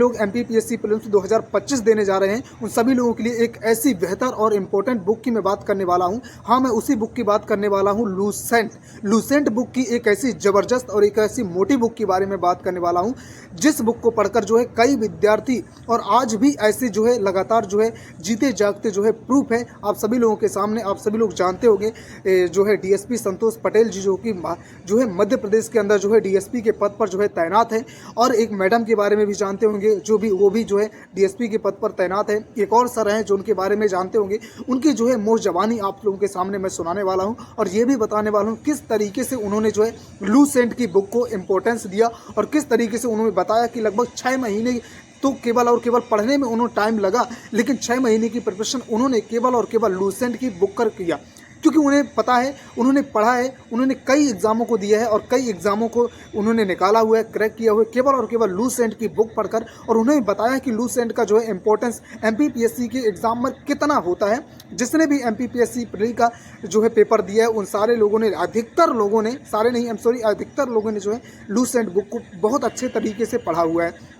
लोग MPPSC prelims 2025 देने जा रहे हैं, उन सभी लोगों के लिए एक ऐसी बेहतर और इम्पोर्टेंट बुक की मैं बात करने वाला हूं। हाँ, मैं उसी बुक की बात करने वाला हूं, लूसेंट। लूसेंट बुक की एक ऐसी ज़बरदस्त और एक ऐसी मोटी बुक के बारे में बात करने वाला हूं, जिस बुक को पढ़कर जो है कई विद्यार्थी और आज भी ऐसे जो है लगातार जो है जीते जागते जो है प्रूफ है आप सभी लोगों के सामने। आप सभी लोग जानते होंगे जो है डीएसपी संतोष पटेल जी जो है मध्य प्रदेश के अंदर जो है डीएसपी के पद पर जो है तैनात है, और एक मैडम के बारे में भी जानते होंगे वो भी जो है डीएसपी के पद पर तैनात है। एक और सर हैं जो उनके बारे में जानते होंगे, उनकी जो है मोस्ट जवानी आप लोगों के सामने मैं सुनाने वाला हूं, और ये भी बताने वाला हूं किस तरीके से उन्होंने जो है लूसेंट की बुक को इम्पोर्टेंस दिया, और किस तरीके से उन्होंने बताया कि लगभग 6 महीने तो केवल और केवल पढ़ने में उन्होंने टाइम लगा, लेकिन 6 महीने की प्रिपरेशन उन्होंने केवल और केवल लूसेंट की बुक कर किया, क्योंकि उन्हें पता है, उन्होंने पढ़ा है, उन्होंने कई एग्जामों को दिया है और कई एग्जामों को उन्होंने निकाला हुआ है, क्रैक किया हुआ है केवल और केवल लूसेंट की बुक पढ़कर। और उन्हें बताया कि लूसेंट का जो है इंपॉर्टेंस एमपीपीएससी के एग्जाम में कितना होता है। जिसने भी एमपीपीएससी प्री का जो है पेपर दिया है, उन सारे लोगों ने, अधिकतर लोगों ने, सारे नहीं, अधिकतर लोगों ने जो है लूसेंट बुक को बहुत अच्छे तरीके से पढ़ा हुआ है।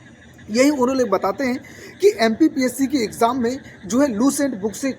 यही उन्होंने बताते हैं कि एमपीपीएससी के एग्ज़ाम में जो है लूसेंट बुक से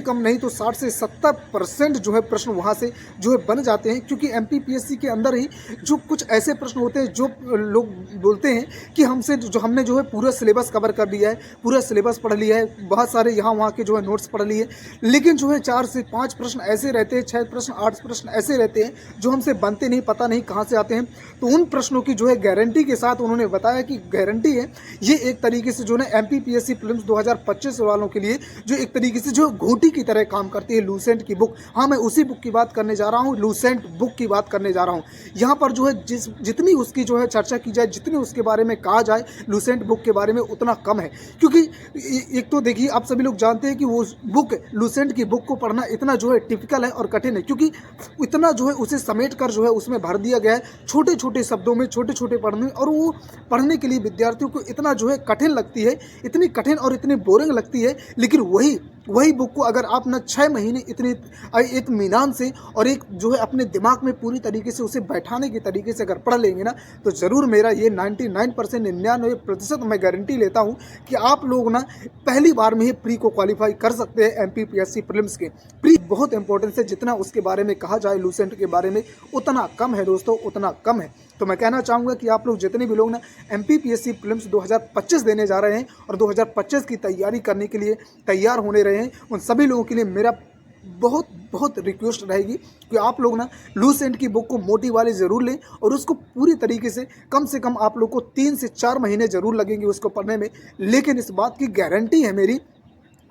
कम नहीं तो 60 से 70% जो है प्रश्न वहाँ से जो है बन जाते हैं, क्योंकि एमपीपीएससी के अंदर ही जो कुछ ऐसे प्रश्न होते हैं जो लोग बोलते हैं कि हमने जो है पूरा सिलेबस कवर कर लिया है, पूरा सिलेबस पढ़ लिया है, बहुत सारे यहाँ वहाँ के जो है नोट्स पढ़ लिए, लेकिन जो है 4 से 5 प्रश्न ऐसे रहते हैं, 6 प्रश्न 8 प्रश्न ऐसे रहते हैं जो हमसे बनते नहीं, पता नहीं कहाँ से आते हैं। तो उन प्रश्नों की जो है गारंटी के साथ उन्होंने बताया कि गारंटी है, ये एक तरीके से जो है एमपीपीएससी प्रीलिम्स 2025 वालों के लिए जो एक तरीके से जो घोटी की तरह काम करती है लूसेंट की बुक। हाँ, मैं उसी बुक की बात करने जा रहा हूँ, लूसेंट बुक की बात करने जा रहा हूँ। यहाँ पर जो है जितनी उसकी जो है चर्चा की जाए, जितनी उसके बारे में कहा जाए लूसेंट बुक के बारे में, उतना कम है। क्योंकि एक तो देखिए, आप सभी लोग जानते हैं कि वो बुक, लूसेंट की बुक को पढ़ना इतना जो है टिपिकल है और कठिन है, क्योंकि इतना जो है उसे समेट कर जो है उसमें भर दिया गया है, छोटे छोटे शब्दों में, छोटे छोटे पढ़ने, और वो पढ़ने के लिए विद्यार्थियों को इतना जो है कठिन लगती है, इतनी कठिन और इतनी बोरिंग लगती है। लेकिन वही बुक को अगर आप ना 6 महीने इतने इत्मीनान से और एक जो है अपने दिमाग में पूरी तरीके से उसे बैठाने के तरीके से अगर पढ़ लेंगे ना, तो ज़रूर मेरा ये 99% 99% मैं गारंटी लेता हूँ कि आप लोग ना पहली बार में ही प्री को क्वालिफाई कर सकते हैं एमपीपीएससी प्रीलिम्स के। प्री बहुत इंपॉर्टेंस है, जितना उसके बारे में कहा जाए लूसेंट के बारे में उतना कम है दोस्तों, उतना कम है। तो मैं कहना चाहूँगा कि आप लोग जितने भी लोग ना एमपीपीएससी प्रीलिम्स 2025 देने जा रहे हैं और 2025 की तैयारी करने के लिए तैयार होने रहे हैं, उन सभी लोगों के लिए मेरा बहुत बहुत रिक्वेस्ट रहेगी कि आप लोग ना लूसेंट की बुक को मोटी वाली ज़रूर लें, और उसको पूरी तरीके से कम आप लोग को 3 से 4 महीने ज़रूर लगेंगे उसको पढ़ने में। लेकिन इस बात की गारंटी है मेरी,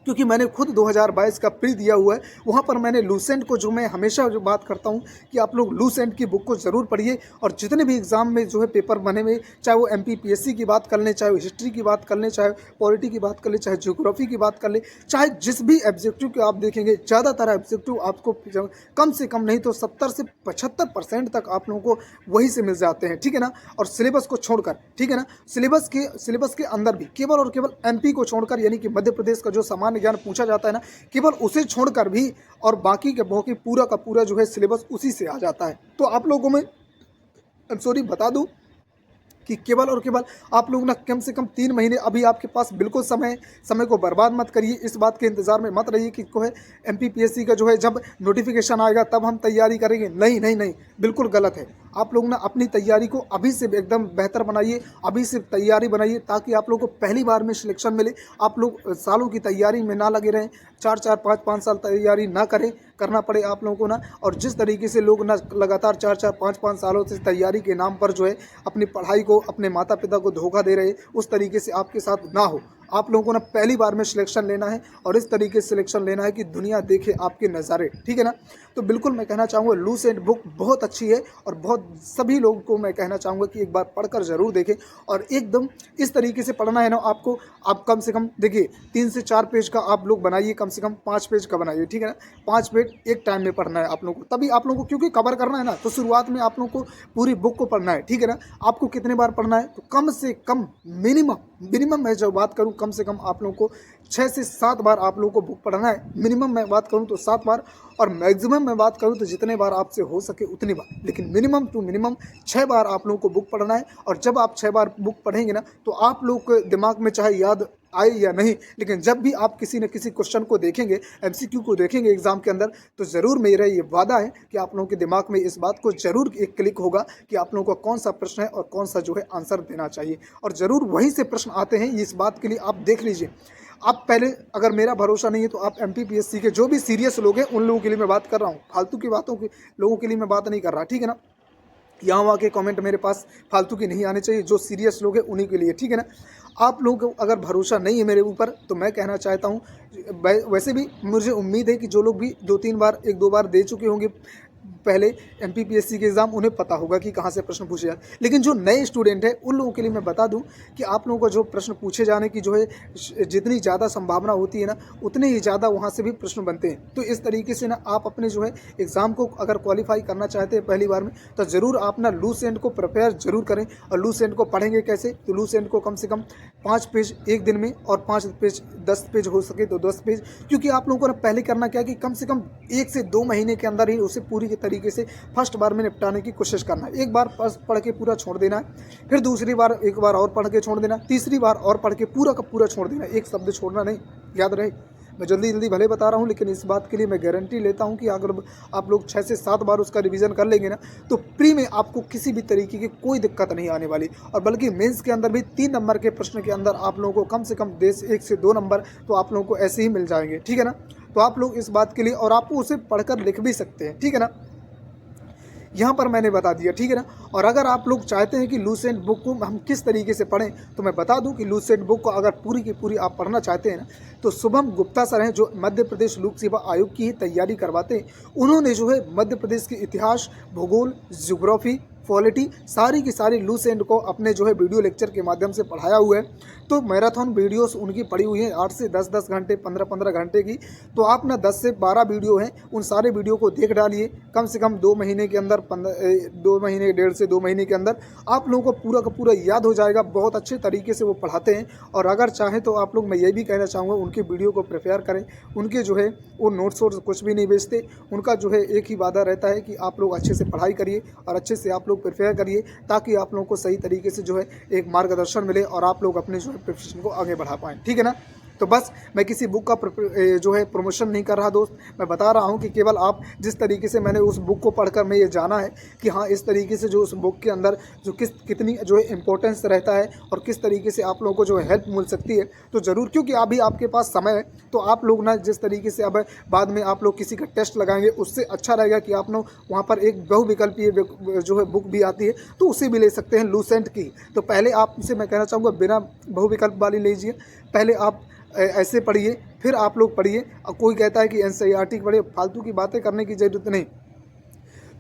क्योंकि मैंने खुद 2022 का प्री दिया हुआ है, वहाँ पर मैंने लूसेंट को, जो मैं हमेशा जो बात करता हूँ कि आप लोग लूसेंट की बुक को ज़रूर पढ़िए, और जितने भी एग्ज़ाम में जो है पेपर बने हुए, चाहे वो एमपीपीएससी की बात कर लें, चाहे वो हिस्ट्री की बात कर लें, चाहे पॉलिटी की बात कर लें, चाहे ज्योग्राफी की बात कर लें, चाहे जिस भी ऑब्जेक्टिव को आप देखेंगे, ज़्यादातर ऑब्जेक्टिव आपको कम से कम नहीं तो 70 से 75% तक आप लोगों को वहीं से मिल जाते हैं, ठीक है ना। और सिलेबस को छोड़कर, ठीक है ना, सिलेबस के अंदर भी केवल और केवल एमपी को छोड़कर, यानी कि मध्य प्रदेश का जो सामान्य ज्ञान पूछा जाता है ना, केवल उसे छोड़कर भी और बाकी के पूरा का पूरा जो है सिलेबस उसी से आ जाता है। तो आप लोगों में बता दूं कि केवल और केवल आप लोग ना कम से कम 3 महीने, अभी आपके पास बिल्कुल समय को बर्बाद मत करिए, इस बात के इंतज़ार में मत रहिए कि को है एमपीपीएससी का जो है जब नोटिफिकेशन आएगा तब हम तैयारी करेंगे। नहीं, बिल्कुल गलत है। आप लोग ना अपनी तैयारी को अभी से एकदम बेहतर बनाइए, अभी से तैयारी बनाइए, ताकि आप लोग को पहली बार में सिलेक्शन मिले। आप लोग सालों की तैयारी में ना लगे रहें, 4-4 5-5 साल तैयारी ना करना पड़े आप लोगों को ना। और जिस तरीके से लोग ना लगातार 4-4 5-5 सालों से तैयारी के नाम पर जो है अपनी पढ़ाई को, अपने माता पिता को धोखा दे रहे, उस तरीके से आपके साथ ना हो। आप लोगों को ना पहली बार में सिलेक्शन लेना है, और इस तरीके से सिलेक्शन लेना है कि दुनिया देखे आपके नज़ारे, ठीक है ना। तो बिल्कुल मैं कहना चाहूँगा लूसेंट बुक बहुत अच्छी है, और बहुत सभी लोगों को मैं कहना चाहूँगा कि एक बार पढ़कर ज़रूर देखें, और एकदम इस तरीके से पढ़ना है ना आपको। आप कम से कम देखिए 3 से 4 पेज का आप लोग बनाइए, कम से कम 5 पेज का बनाइए, ठीक है ना। 5 पेज एक टाइम में पढ़ना है आप लोगों को, तभी आप लोगों को, क्योंकि कवर करना है ना, तो शुरुआत में आप लोगों को पूरी बुक को पढ़ना है, ठीक है ना। आपको कितने बार पढ़ना है, तो कम से कम मिनिमम मिनिमम मैं जब बात करूं, कम से कम आप लोगों को 6 से 7 बार आप लोगों को बुक पढ़ना है। मिनिमम मैं बात करूं तो 7 बार, और मैक्सिमम मैं बात करूं तो जितने बार आपसे हो सके उतनी बार, लेकिन मिनिमम टू मिनिमम 6 बार आप लोगों को बुक पढ़ना है। और जब आप 6 बार बुक पढ़ेंगे ना, तो आप लोग के दिमाग में चाहे याद आए या नहीं, लेकिन जब भी आप किसी न किसी क्वेश्चन को देखेंगे, एमसीक्यू को देखेंगे एग्जाम के अंदर, तो ज़रूर मेरा ये वादा है कि आप लोगों के दिमाग में इस बात को ज़रूर एक क्लिक होगा कि आप लोगों को कौन सा प्रश्न है और कौन सा जो है आंसर देना चाहिए। और ज़रूर वहीं से प्रश्न आते हैं, इस बात के लिए आप देख लीजिए। आप पहले, अगर मेरा भरोसा नहीं है तो आप एमपीपीएससी के जो भी सीरियस लोग हैं उन लोगों के लिए मैं बात कर रहा हूँ, फालतू की बातों के लोगों के लिए मैं बात नहीं कर रहा, ठीक है ना। यहाँ वहाँ के कमेंट मेरे पास फालतू के नहीं आने चाहिए, जो सीरियस लोग हैं उन्हीं के लिए, ठीक है ना। आप लोगों को अगर भरोसा नहीं है मेरे ऊपर, तो मैं कहना चाहता हूँ, वैसे भी मुझे उम्मीद है कि जो लोग भी 2-3 बार 1-2 बार दे चुके होंगे पहले एमपीपीएससी के एग्ज़ाम, उन्हें पता होगा कि कहाँ से प्रश्न पूछे जाते। लेकिन जो नए स्टूडेंट हैं उन लोगों के लिए मैं बता दूं कि आप लोगों का जो प्रश्न पूछे जाने की जो है जितनी ज़्यादा संभावना होती है ना, उतने ही ज़्यादा वहाँ से भी प्रश्न बनते हैं। तो इस तरीके से ना आप अपने जो है एग्ज़ाम को अगर क्वालिफाई करना चाहते हैं पहली बार में, तो ज़रूर आप ना लूज एंड को प्रिपेयर जरूर करें। और लूज एंड को पढ़ेंगे कैसे, तो लूज एंड को कम से कम 5 पेज एक दिन में, और 5 पेज 10 पेज हो सके तो 10 पेज, क्योंकि आप लोगों को ना पहले करना क्या है कि कम से कम 1 से 2 महीने के अंदर ही उसे पूरी तरीके से फर्स्ट बार में निपटाने की कोशिश करना है। एक बार पढ़ के पूरा छोड़ देना है, फिर दूसरी बार एक बार और पढ़ के छोड़ देना, तीसरी बार और पढ़ के पूरा का पूरा छोड़ देना, एक शब्द छोड़ना नहीं, याद रहे। मैं जल्दी जल्दी भले बता रहा हूँ, लेकिन इस बात के लिए मैं गारंटी लेता हूँ कि अगर आप लोग 6 से 7 बार उसका रिवीजन कर लेंगे ना, तो प्री में आपको किसी भी तरीके की कोई दिक्कत नहीं आने वाली। और बल्कि मेंस के अंदर भी 3 नंबर के प्रश्न के अंदर आप लोगों को कम से कम 1 से 2 नंबर तो आप लोगों को ऐसे ही मिल जाएंगे, ठीक है ना। तो आप लोग इस बात के लिए, और आपको उसे पढ़कर लिख भी सकते हैं, ठीक है ना, यहाँ पर मैंने बता दिया, ठीक है ना। और अगर आप लोग चाहते हैं कि लूसेंट बुक को हम किस तरीके से पढ़ें, तो मैं बता दूं कि लूसेंट बुक को अगर पूरी की पूरी आप पढ़ना चाहते हैं ना, तो शुभम गुप्ता सर हैं, जो मध्य प्रदेश लोक सेवा आयोग की ही तैयारी करवाते हैं। उन्होंने जो है मध्य प्रदेश के इतिहास, भूगोल, ज्योग्राफी, पॉलिटी सारी की सारी लूस एंड को अपने जो है वीडियो लेक्चर के माध्यम से पढ़ाया हुआ है। तो मैराथन वीडियोस उनकी पड़ी हुई हैं 8 से 10 घंटे, 15 घंटे की। तो आप ना 10 से 12 वीडियो हैं, उन सारे वीडियो को देख डालिए। कम से कम 2 महीने के अंदर, 2 महीने, 1.5 से 2 महीने के अंदर आप लोगों को पूरा का पूरा याद हो जाएगा। बहुत अच्छे तरीके से वो पढ़ाते हैं। और अगर चाहें तो आप लोग, मैं ये भी कहना चाहूँगा, उनके वीडियो को प्रेफर करें। उनके जो है वो नोट्स और कुछ भी नहीं बेचते। उनका जो है एक ही वादा रहता है कि आप लोग अच्छे से पढ़ाई करिए और अच्छे से आप लोग प्रिपेयर करिए, ताकि आप लोगों को सही तरीके से जो है एक मार्गदर्शन मिले और आप लोग अपने जो है प्रिपरेशन को आगे बढ़ा पाएँ, ठीक है ना। तो बस मैं किसी बुक का जो है प्रमोशन नहीं कर रहा दोस्त, मैं बता रहा हूँ कि केवल आप जिस तरीके से मैंने उस बुक को पढ़कर मैं ये जाना है कि हाँ, इस तरीके से जो उस बुक के अंदर जो कितनी जो है इम्पोर्टेंस रहता है और किस तरीके से आप लोगों को जो है हेल्प मिल सकती है, तो ज़रूर, क्योंकि अभी आपके पास समय है, तो आप लोग ना जिस तरीके से अब बाद में आप लोग किसी का टेस्ट लगाएंगे, उससे अच्छा रहेगा कि आप लोग वहाँ पर एक बहुविकल्पीय जो है बुक भी आती है, तो उसे भी ले सकते हैं लूसेंट की। तो पहले आपसे मैं कहना चाहूँगा, बिना बहुविकल्प वाली लीजिए, पहले आप ऐसे पढ़िए, फिर आप लोग पढ़िए। और कोई कहता है कि एनसीईआरटी पढ़िए, फालतू की बातें करने की ज़रूरत नहीं।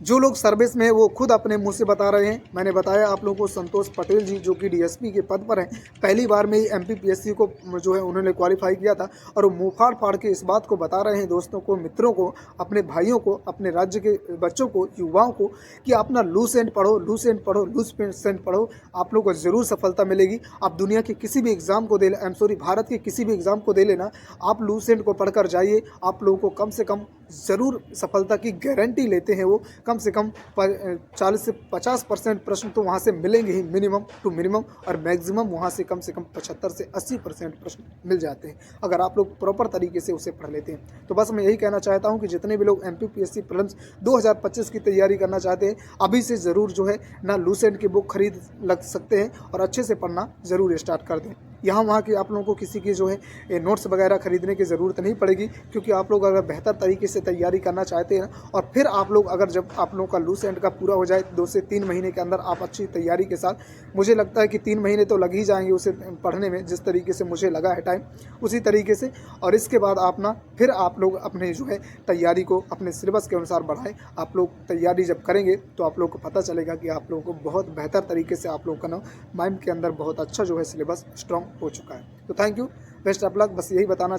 जो लोग सर्विस में हैं वो खुद अपने मुंह से बता रहे हैं। मैंने बताया आप लोगों को, संतोष पटेल जी जो कि डीएसपी के पद पर हैं, पहली बार में ही एमपीपीएससी को जो है उन्होंने क्वालिफाई किया था, और वो मुँह फाड़ फाड़ के इस बात को बता रहे हैं दोस्तों को, मित्रों को, अपने भाइयों को, अपने राज्य के बच्चों को, युवाओं को, कि अपना लूसेंट पढ़ो, लूसेंट पढ़ो, लूसेंट पढ़ो, आप लोगों को ज़रूर सफलता मिलेगी। आप दुनिया के किसी भी एग्ज़ाम को दे, भारत के किसी भी एग्ज़ाम को दे लेना, आप लूसेंट को पढ़कर जाइए, आप लोगों को कम से कम ज़रूर सफलता की गारंटी लेते हैं वो। कम से कम 40 से 50% प्रश्न तो वहाँ से मिलेंगे ही, मिनिमम टू मिनिमम, और मैक्सिमम वहाँ से कम 75 से 80% प्रश्न मिल जाते हैं, अगर आप लोग प्रॉपर तरीके से उसे पढ़ लेते हैं। तो बस मैं यही कहना चाहता हूँ कि जितने भी लोग एमपीपीएससी प्रीलिम्स 2025 की तैयारी करना चाहते हैं, अभी से ज़रूर जो है ना लूसेंट की बुक खरीद लग सकते हैं और अच्छे से पढ़ना ज़रूर स्टार्ट कर दें। यहाँ वहाँ के आप लोगों को किसी की जो है नोट्स वगैरह खरीदने की ज़रूरत नहीं पड़ेगी, क्योंकि आप लोग अगर बेहतर तरीके से तैयारी करना चाहते हैं, और फिर आप लोग अगर जब आप लोगों का लूस एंड का पूरा हो जाए 2 से 3 महीने के अंदर आप अच्छी तैयारी के साथ, मुझे लगता है कि 3 महीने तो लग ही जाएंगे उसे पढ़ने में, जिस तरीके से मुझे लगा है टाइम उसी तरीके से। और इसके बाद आप ना फिर आप लोग अपने जो है तैयारी को अपने सिलेबस के अनुसार बढ़ाएं। आप लोग तैयारी जब करेंगे तो आप लोग को पता चलेगा कि आप लोगों को बहुत बेहतर तरीके से आप लोग का ना माइंड के अंदर बहुत अच्छा जो है सिलेबस स्ट्रॉन्ग हो चुका है। तो thank you, best of luck. बस यही बताना